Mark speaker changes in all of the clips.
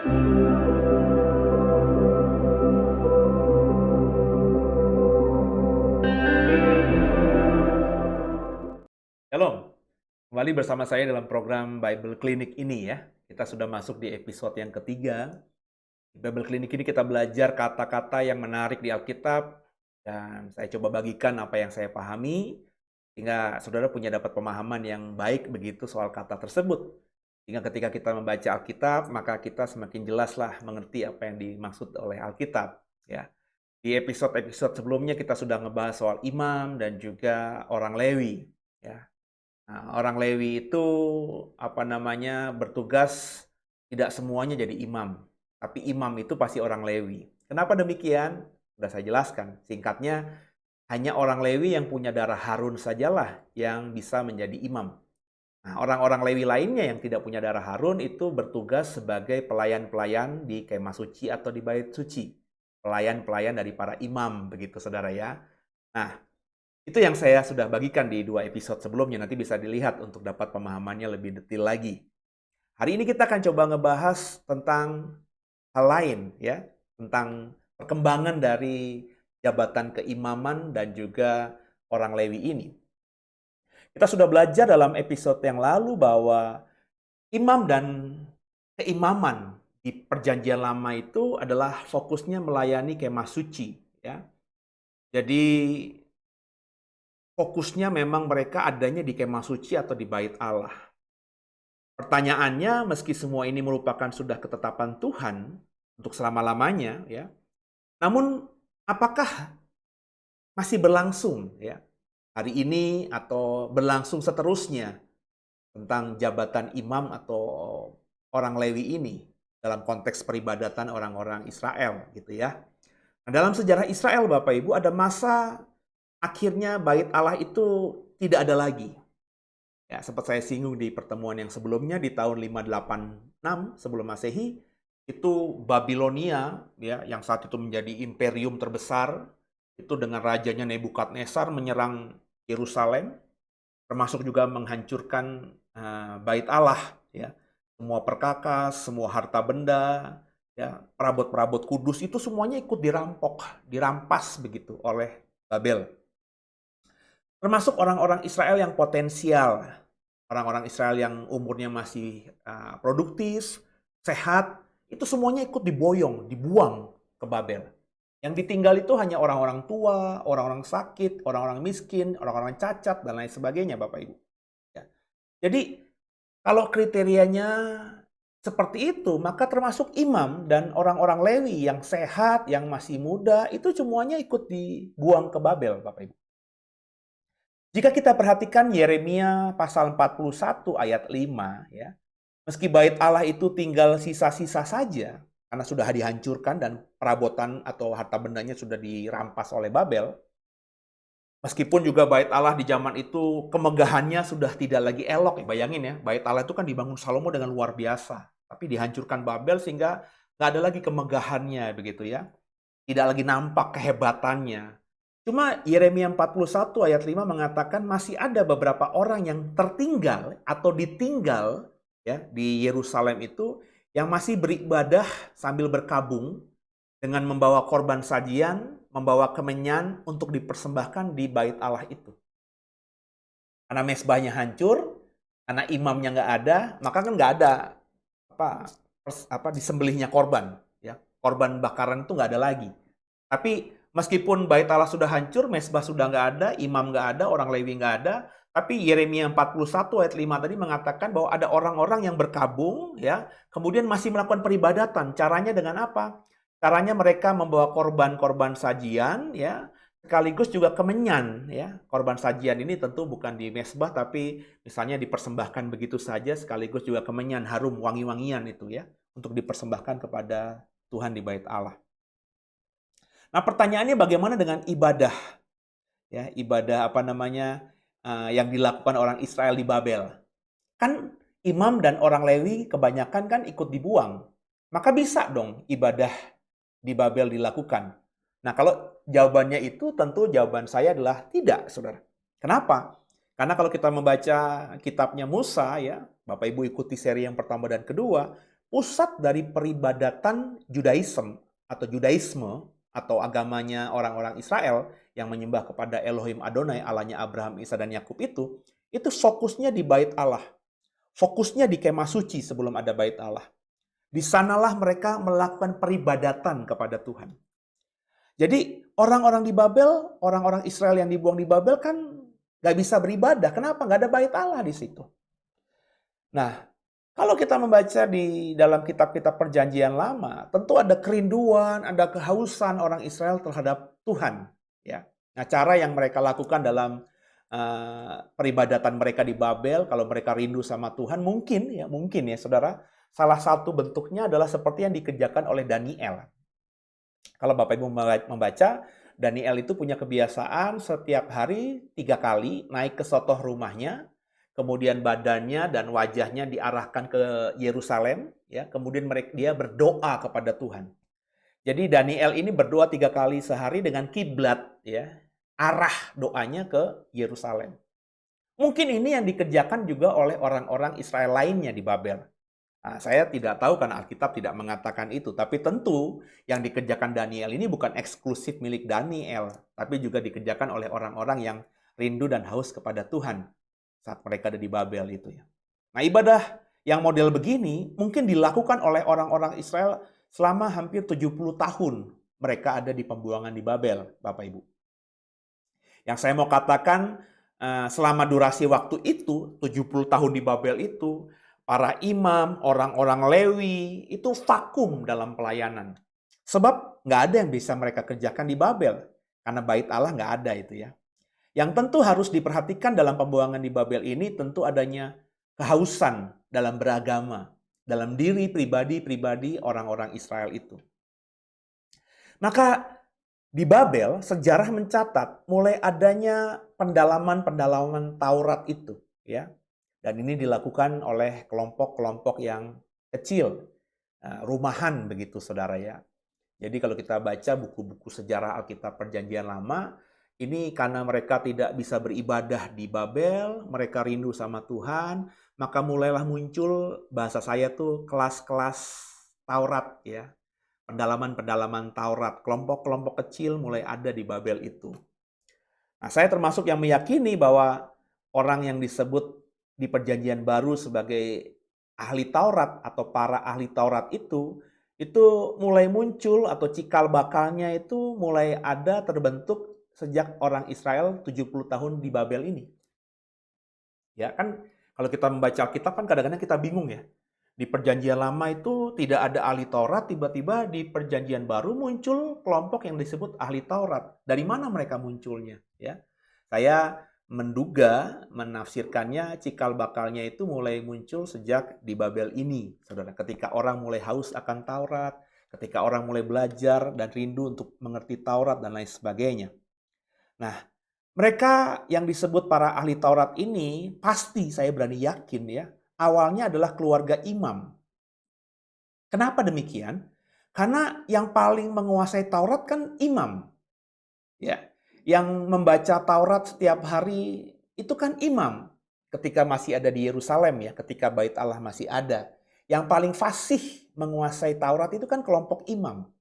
Speaker 1: Shalom, kembali bersama saya dalam program Bible Clinic ini ya. Kita sudah masuk di episode yang ketiga. Di Bible Clinic ini kita belajar kata-kata yang menarik di Alkitab dan saya coba bagikan apa yang saya pahami sehingga saudara punya dapat pemahaman yang baik begitu soal kata tersebut. Sehingga ketika kita membaca Alkitab, maka kita semakin jelaslah mengerti apa yang dimaksud oleh Alkitab ya. Di episode-episode sebelumnya kita sudah ngebahas soal imam dan juga orang Lewi ya. Nah, orang Lewi itu bertugas tidak semuanya jadi imam, tapi imam itu pasti orang Lewi. Kenapa demikian? Sudah saya jelaskan. Singkatnya, hanya orang Lewi yang punya darah Harun sajalah yang bisa menjadi imam. Nah, orang-orang Lewi lainnya yang tidak punya darah Harun itu bertugas sebagai pelayan-pelayan di kemah suci atau di bait suci. Pelayan-pelayan dari para imam, begitu saudara ya. Nah, itu yang saya sudah bagikan di 2 episode sebelumnya, nanti bisa dilihat untuk dapat pemahamannya lebih detail lagi. Hari ini kita akan coba ngebahas tentang hal lain ya, tentang perkembangan dari jabatan keimaman dan juga orang Lewi ini. Kita sudah belajar dalam episode yang lalu bahwa imam dan keimaman di Perjanjian Lama itu adalah fokusnya melayani kemah suci ya. Jadi fokusnya memang mereka adanya di kemah suci atau di bait Allah. Pertanyaannya, meski semua ini merupakan sudah ketetapan Tuhan untuk selama-lamanya, ya, namun apakah masih berlangsung ya hari ini atau berlangsung seterusnya tentang jabatan imam atau orang Lewi ini dalam konteks peribadatan orang-orang Israel gitu ya. Nah, dalam sejarah Israel Bapak Ibu ada masa akhirnya bait Allah itu tidak ada lagi. Ya, sempat saya singgung di pertemuan yang sebelumnya di tahun 586 sebelum Masehi, itu Babilonia ya yang saat itu menjadi imperium terbesar, itu dengan rajanya Nebukadnezar menyerang Yerusalem, termasuk juga menghancurkan bait Allah ya. Semua perkakas, semua harta benda, ya, perabot-perabot kudus itu semuanya ikut dirampok, dirampas begitu oleh Babel. Termasuk orang-orang Israel yang potensial, orang-orang Israel yang umurnya masih produktif, sehat, itu semuanya ikut diboyong, dibuang ke Babel. Yang ditinggal itu hanya orang-orang tua, orang-orang sakit, orang-orang miskin, orang-orang cacat, dan lain sebagainya Bapak Ibu. Ya. Jadi kalau kriterianya seperti itu, maka termasuk imam dan orang-orang Lewi yang sehat, yang masih muda, itu semuanya ikut dibuang ke Babel Bapak Ibu. Jika kita perhatikan Yeremia pasal 41 ayat 5 ya. Meski bait Allah itu tinggal sisa-sisa saja karena sudah dihancurkan dan perabotan atau harta bendanya sudah dirampas oleh Babel. Meskipun juga bait Allah di zaman itu kemegahannya sudah tidak lagi elok. Bayangin ya, bait Allah itu kan dibangun Salomo dengan luar biasa. Tapi dihancurkan Babel sehingga nggak ada lagi kemegahannya begitu ya. Tidak lagi nampak kehebatannya. Cuma Yeremia 41 ayat 5 mengatakan masih ada beberapa orang yang tertinggal atau ditinggal ya di Yerusalem itu yang masih beribadah sambil berkabung dengan membawa korban sajian, membawa kemenyan untuk dipersembahkan di bait Allah itu. Karena mesbahnya hancur, karena imamnya nggak ada, maka kan nggak ada disembelihnya korban ya. Korban bakaran itu nggak ada lagi. Tapi meskipun bait Allah sudah hancur, mesbah sudah nggak ada, imam nggak ada, orang Lewi nggak ada, tapi Yeremia 41 ayat 5 tadi mengatakan bahwa ada orang-orang yang berkabung, ya, kemudian masih melakukan peribadatan. Caranya dengan apa? Caranya mereka membawa korban-korban sajian, ya, sekaligus juga kemenyan, ya. Korban sajian ini tentu bukan di mesbah, tapi misalnya dipersembahkan begitu saja, sekaligus juga kemenyan, harum, wangi-wangian itu, ya, untuk dipersembahkan kepada Tuhan di bait Allah. Nah, pertanyaannya bagaimana dengan ibadah? Ya, ibadah yang dilakukan orang Israel di Babel. Kan imam dan orang Lewi kebanyakan kan ikut dibuang. Maka bisa dong ibadah di Babel dilakukan. Nah, kalau jawabannya itu tentu jawaban saya adalah tidak, Saudara. Kenapa? Karena kalau kita membaca kitabnya Musa ya, Bapak Ibu ikuti seri yang pertama dan kedua, pusat dari peribadatan Judaisme atau agamanya orang-orang Israel yang menyembah kepada Elohim Adonai, Allahnya Abraham, Isa, dan Yakub itu fokusnya di bait Allah. Fokusnya di kemah suci sebelum ada bait Allah. Di sanalah mereka melakukan peribadatan kepada Tuhan. Jadi orang-orang di Babel, orang-orang Israel yang dibuang di Babel kan gak bisa beribadah. Kenapa? Gak ada bait Allah di situ. Nah, kalau kita membaca di dalam kitab-kitab perjanjian lama, tentu ada kerinduan, ada kehausan orang Israel terhadap Tuhan. Ya. Nah, cara yang mereka lakukan dalam peribadatan mereka di Babel, kalau mereka rindu sama Tuhan, mungkin ya saudara, salah satu bentuknya adalah seperti yang dikerjakan oleh Daniel. Kalau Bapak Ibu membaca, Daniel itu punya kebiasaan setiap hari 3 kali naik ke sotoh rumahnya, kemudian badannya dan wajahnya diarahkan ke Yerusalem, ya. Kemudian dia berdoa kepada Tuhan. Jadi Daniel ini berdoa 3 kali sehari dengan kiblat, ya, arah doanya ke Yerusalem. Mungkin ini yang dikerjakan juga oleh orang-orang Israel lainnya di Babel. Nah, saya tidak tahu karena Alkitab tidak mengatakan itu, tapi tentu yang dikerjakan Daniel ini bukan eksklusif milik Daniel, tapi juga dikerjakan oleh orang-orang yang rindu dan haus kepada Tuhan saat mereka ada di Babel itu ya. Nah, ibadah yang model begini mungkin dilakukan oleh orang-orang Israel selama hampir 70 tahun mereka ada di pembuangan di Babel, Bapak Ibu. Yang saya mau katakan, selama durasi waktu itu, 70 tahun di Babel itu, para imam, orang-orang Lewi, itu vakum dalam pelayanan. Sebab nggak ada yang bisa mereka kerjakan di Babel. Karena bait Allah nggak ada itu ya. Yang tentu harus diperhatikan dalam pembuangan di Babel ini tentu adanya kehausan dalam beragama, dalam diri pribadi-pribadi orang-orang Israel itu. Maka di Babel, sejarah mencatat mulai adanya pendalaman-pendalaman Taurat itu, ya. Dan ini dilakukan oleh kelompok-kelompok yang kecil, rumahan begitu, saudara ya. Jadi kalau kita baca buku-buku sejarah Alkitab Perjanjian Lama, ini karena mereka tidak bisa beribadah di Babel, mereka rindu sama Tuhan, maka mulailah muncul bahasa saya tuh kelas-kelas Taurat ya. Pendalaman-pendalaman Taurat, kelompok-kelompok kecil mulai ada di Babel itu. Nah, saya termasuk yang meyakini bahwa orang yang disebut di Perjanjian Baru sebagai ahli Taurat atau para ahli Taurat itu mulai muncul atau cikal bakalnya itu mulai ada terbentuk sejak orang Israel 70 tahun di Babel ini. Ya kan, kalau kita membaca Alkitab kan kadang-kadang kita bingung ya. Di Perjanjian Lama itu tidak ada ahli Taurat, tiba-tiba di Perjanjian Baru muncul kelompok yang disebut ahli Taurat. Dari mana mereka munculnya? Ya, saya menduga, menafsirkannya cikal bakalnya itu mulai muncul sejak di Babel ini, saudara. Ketika orang mulai haus akan Taurat, ketika orang mulai belajar dan rindu untuk mengerti Taurat dan lain sebagainya. Nah, mereka yang disebut para ahli Taurat ini pasti saya berani yakin ya, awalnya adalah keluarga imam. Kenapa demikian? Karena yang paling menguasai Taurat kan imam. Ya, yang membaca Taurat setiap hari itu kan imam. Ketika masih ada di Yerusalem ya, ketika bait Allah masih ada. Yang paling fasih menguasai Taurat itu kan kelompok imam.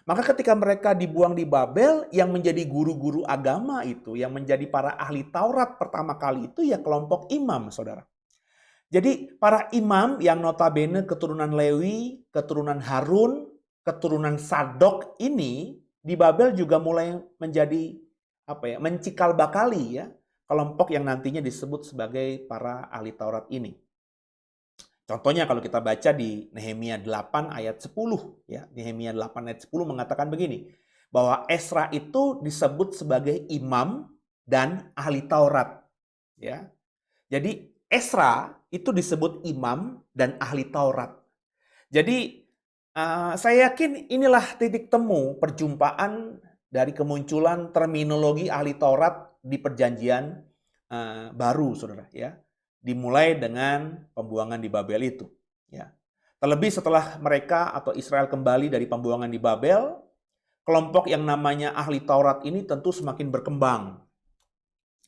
Speaker 1: Maka ketika mereka dibuang di Babel, yang menjadi guru-guru agama itu, yang menjadi para ahli Taurat pertama kali itu ya kelompok imam, saudara. Jadi para imam yang notabene keturunan Lewi, keturunan Harun, keturunan Sadok ini di Babel juga mulai menjadi mencikal bakali ya kelompok yang nantinya disebut sebagai para ahli Taurat ini. Contohnya kalau kita baca di Nehemia 8 ayat 10 ya, Nehemia 8 ayat 10 mengatakan begini, bahwa Esra itu disebut sebagai imam dan ahli Taurat ya. Jadi Esra itu disebut imam dan ahli Taurat. Jadi saya yakin inilah titik temu perjumpaan dari kemunculan terminologi ahli Taurat di Perjanjian Baru, saudara ya. Dimulai dengan pembuangan di Babel itu. Ya. Terlebih setelah mereka atau Israel kembali dari pembuangan di Babel, kelompok yang namanya ahli Taurat ini tentu semakin berkembang.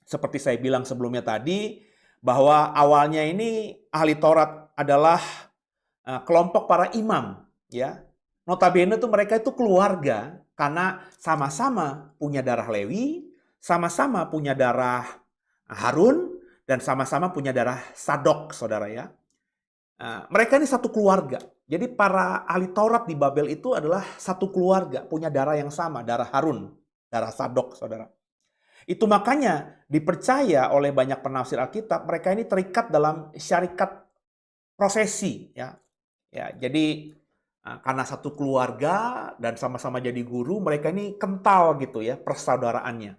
Speaker 1: Seperti saya bilang sebelumnya tadi, bahwa awalnya ini ahli Taurat adalah kelompok para imam, ya. Notabene tuh mereka itu keluarga karena sama-sama punya darah Lewi, sama-sama punya darah Harun, dan sama-sama punya darah Sadok, saudara ya. Mereka ini satu keluarga. Jadi para ahli Taurat di Babel itu adalah satu keluarga, punya darah yang sama, darah Harun, darah Sadok, saudara. Itu makanya dipercaya oleh banyak penafsir Alkitab, mereka ini terikat dalam syarikat prosesi, ya. Ya, jadi karena satu keluarga dan sama-sama jadi guru, mereka ini kental gitu ya persaudaraannya.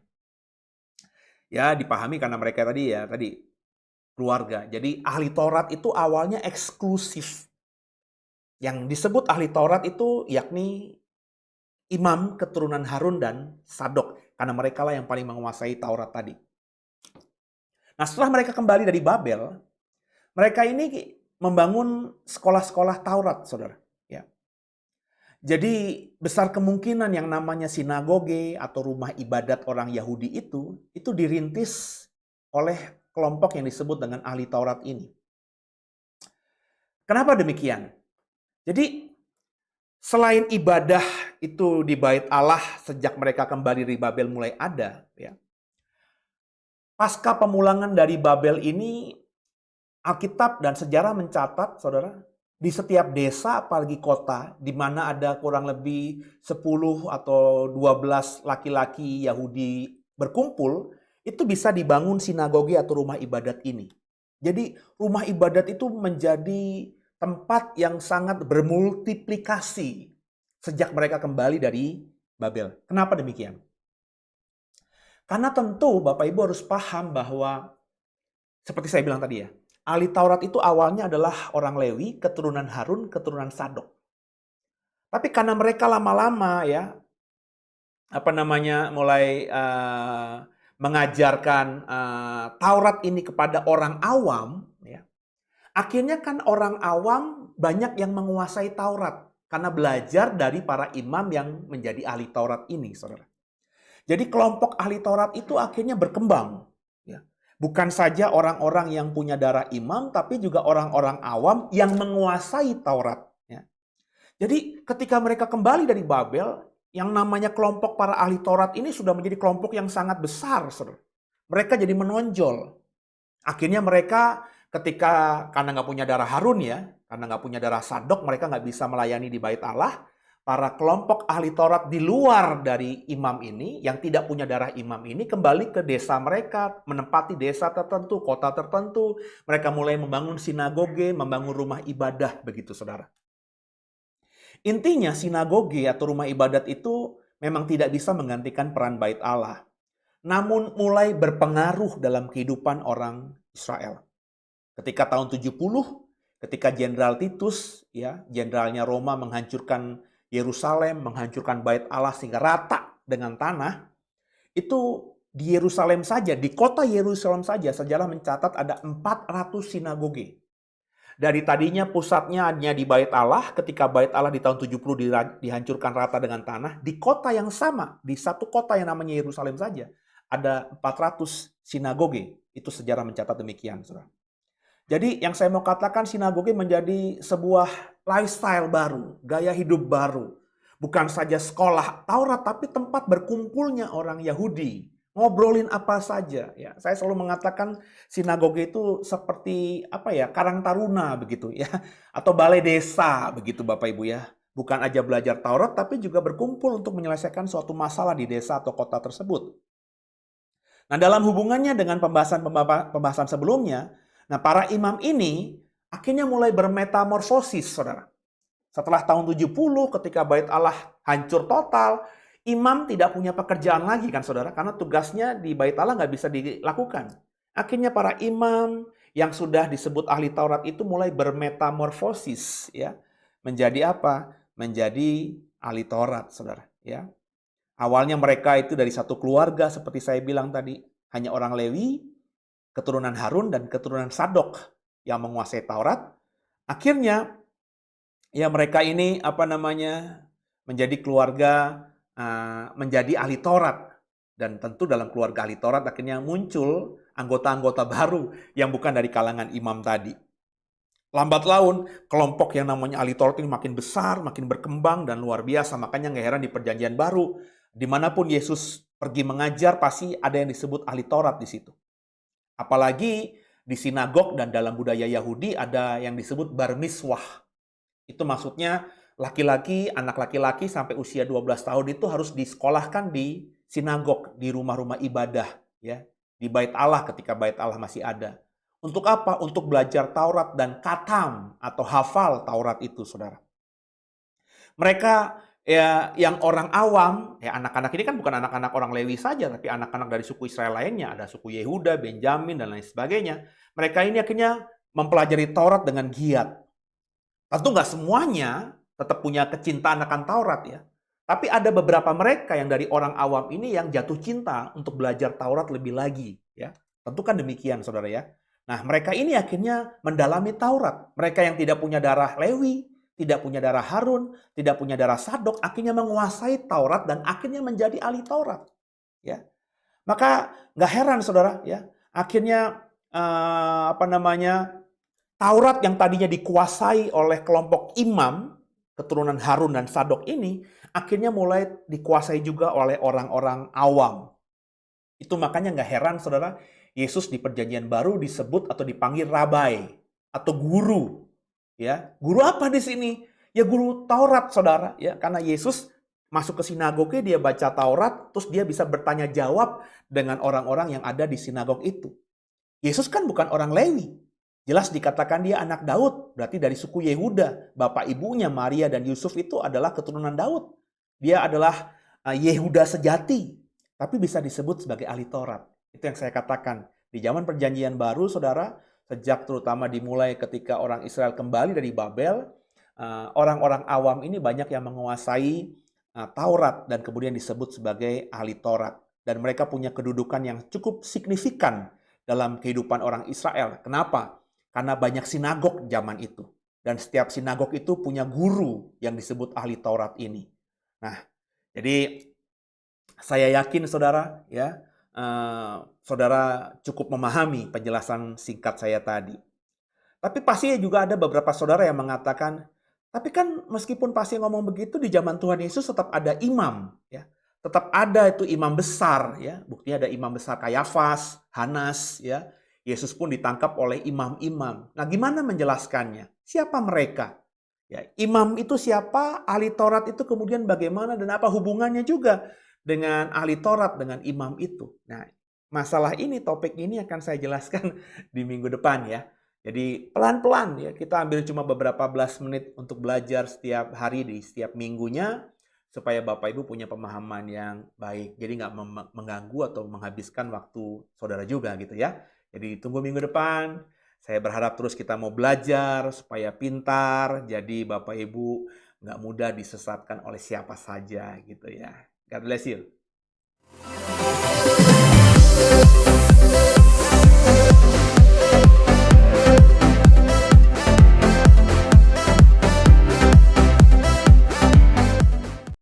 Speaker 1: Ya, dipahami karena mereka tadi keluarga. Jadi ahli Taurat itu awalnya eksklusif. Yang disebut ahli Taurat itu yakni imam keturunan Harun dan Sadok. Karena mereka lah yang paling menguasai Taurat tadi. Nah, setelah mereka kembali dari Babel, mereka ini membangun sekolah-sekolah Taurat, saudara. Ya. Jadi besar kemungkinan yang namanya sinagoge atau rumah ibadat orang Yahudi itu dirintis oleh kelompok yang disebut dengan ahli Taurat ini. Kenapa demikian? Jadi selain ibadah itu di bait Allah sejak mereka kembali dari Babel mulai ada, ya. Pasca pemulangan dari Babel ini, Alkitab dan sejarah mencatat, saudara, di setiap desa apalagi kota di mana ada kurang lebih 10 atau 12 laki-laki Yahudi berkumpul, itu bisa dibangun sinagoge atau rumah ibadat ini. Jadi rumah ibadat itu menjadi tempat yang sangat bermultiplikasi sejak mereka kembali dari Babel. Kenapa demikian? Karena tentu Bapak Ibu harus paham bahwa seperti saya bilang tadi ya, ahli Taurat itu awalnya adalah orang Lewi, keturunan Harun, keturunan Sadok. Tapi karena mereka lama-lama ya, mulai mengajarkan Taurat ini kepada orang awam, ya, akhirnya kan orang awam banyak yang menguasai Taurat karena belajar dari para imam yang menjadi ahli Taurat ini, saudara. Jadi kelompok ahli Taurat itu akhirnya berkembang. Ya. Bukan saja orang-orang yang punya darah imam, tapi juga orang-orang awam yang menguasai Taurat. Ya. Jadi ketika mereka kembali dari Babel, yang namanya kelompok para ahli Taurat ini sudah menjadi kelompok yang sangat besar. Saudara. Mereka jadi menonjol. Akhirnya mereka karena nggak punya darah Harun ya, karena nggak punya darah Sadok, mereka nggak bisa melayani di bait Allah. Para kelompok ahli Taurat di luar dari imam ini, yang tidak punya darah imam ini, kembali ke desa mereka, menempati desa tertentu, kota tertentu. Mereka mulai membangun sinagoge, membangun rumah ibadah, begitu saudara. Intinya sinagoge atau rumah ibadat itu memang tidak bisa menggantikan peran bait Allah. Namun mulai berpengaruh dalam kehidupan orang Israel. Ketika tahun 70, ketika Jenderal Titus, ya, jenderalnya Roma menghancurkan Yerusalem, menghancurkan bait Allah sehingga rata dengan tanah, itu di Yerusalem saja, di kota Yerusalem saja, sejarah mencatat ada 400 sinagoge. Dari tadinya pusatnya hanya di bait Allah, ketika bait Allah di tahun 70 dihancurkan rata dengan tanah, di kota yang sama, di satu kota yang namanya Yerusalem saja, ada 400 sinagoge. Itu sejarah mencatat demikian, saudara. Jadi yang saya mau katakan sinagoge menjadi sebuah lifestyle baru, gaya hidup baru. Bukan saja sekolah Taurat, tapi tempat berkumpulnya orang Yahudi. Ngobrolin apa saja. Ya, saya selalu mengatakan sinagoge itu seperti Karang Taruna begitu ya, atau balai desa begitu Bapak Ibu ya. Bukan aja belajar Taurat, tapi juga berkumpul untuk menyelesaikan suatu masalah di desa atau kota tersebut. Nah, dalam hubungannya dengan pembahasan sebelumnya, nah, para imam ini akhirnya mulai bermetamorfosis, saudara. Setelah tahun 70 ketika bait Allah hancur total, imam tidak punya pekerjaan lagi kan, saudara. Karena tugasnya di bait Allah nggak bisa dilakukan. Akhirnya para imam yang sudah disebut ahli Taurat itu mulai bermetamorfosis, ya. Menjadi apa? Menjadi ahli Taurat, saudara. Ya. Awalnya mereka itu dari satu keluarga, seperti saya bilang tadi. Hanya orang Lewi, keturunan Harun dan keturunan Sadok yang menguasai Taurat. Akhirnya ya mereka ini menjadi keluarga, menjadi ahli Taurat. Dan tentu dalam keluarga ahli Taurat akhirnya muncul anggota-anggota baru yang bukan dari kalangan imam tadi. Lambat laun, kelompok yang namanya ahli Taurat ini makin besar, makin berkembang, dan luar biasa. Makanya nggak heran di Perjanjian Baru, dimanapun Yesus pergi mengajar, pasti ada yang disebut ahli Taurat di situ. Apalagi di sinagog dan dalam budaya Yahudi ada yang disebut bar miswah. Itu maksudnya anak laki-laki sampai usia 12 tahun itu harus disekolahkan di sinagog, di rumah-rumah ibadah, ya, di Bait Allah ketika Bait Allah masih ada. Untuk apa? Untuk belajar Taurat dan katam atau hafal Taurat itu, Saudara. Mereka ya yang orang awam, ya anak-anak ini kan bukan anak-anak orang Lewi saja, tapi anak-anak dari suku Israel lainnya, ada suku Yehuda, Benjamin, dan lain sebagainya. Mereka ini akhirnya mempelajari Taurat dengan giat. Tentu nggak semuanya tetap punya kecintaan akan Taurat ya. Tapi ada beberapa mereka yang dari orang awam ini yang jatuh cinta untuk belajar Taurat lebih lagi ya. Tentu kan demikian Saudara ya. Nah, mereka ini akhirnya mendalami Taurat. Mereka yang tidak punya darah Lewi, tidak punya darah Harun, tidak punya darah Sadok, akhirnya menguasai Taurat dan akhirnya menjadi ahli Taurat. Ya, maka nggak heran Saudara ya. Akhirnya Taurat yang tadinya dikuasai oleh kelompok imam, keturunan Harun dan Sadok ini, akhirnya mulai dikuasai juga oleh orang-orang awam. Itu makanya nggak heran, Saudara, Yesus di Perjanjian Baru disebut atau dipanggil rabai atau guru. Ya, guru apa di sini? Ya guru Taurat, Saudara. Ya, karena Yesus masuk ke sinagognya, dia baca Taurat, terus dia bisa bertanya jawab dengan orang-orang yang ada di sinagog itu. Yesus kan bukan orang Lewi. Jelas dikatakan dia anak Daud, berarti dari suku Yehuda. Bapak ibunya Maria dan Yusuf itu adalah keturunan Daud. Dia adalah Yehuda sejati, tapi bisa disebut sebagai ahli Taurat. Itu yang saya katakan. Di zaman Perjanjian Baru, Saudara, sejak terutama dimulai ketika orang Israel kembali dari Babel, orang-orang awam ini banyak yang menguasai Taurat dan kemudian disebut sebagai ahli Taurat. Dan mereka punya kedudukan yang cukup signifikan dalam kehidupan orang Israel. Kenapa? Karena banyak sinagog zaman itu. Dan setiap sinagog itu punya guru yang disebut ahli Taurat ini. Nah, jadi saya yakin saudara, ya, saudara cukup memahami penjelasan singkat saya tadi. Tapi pasti juga ada beberapa saudara yang mengatakan, tapi kan meskipun pasti ngomong begitu, di zaman Tuhan Yesus tetap ada imam, ya. Tetap ada itu imam besar, ya. Buktinya ada imam besar Kayafas, Hanas, ya. Yesus pun ditangkap oleh imam-imam. Nah, gimana menjelaskannya? Siapa mereka? Ya, imam itu siapa? Ahli Taurat itu kemudian bagaimana dan apa hubungannya juga dengan ahli Taurat, dengan imam itu? Nah, masalah ini, topik ini akan saya jelaskan di minggu depan ya. Jadi pelan-pelan ya, kita ambil cuma beberapa belas menit untuk belajar setiap hari di setiap minggunya, supaya Bapak Ibu punya pemahaman yang baik. Jadi nggak mengganggu atau menghabiskan waktu saudara juga gitu ya. Jadi tunggu minggu depan. Saya berharap terus kita mau belajar supaya pintar. Jadi Bapak Ibu nggak mudah disesatkan oleh siapa saja gitu ya. God bless you.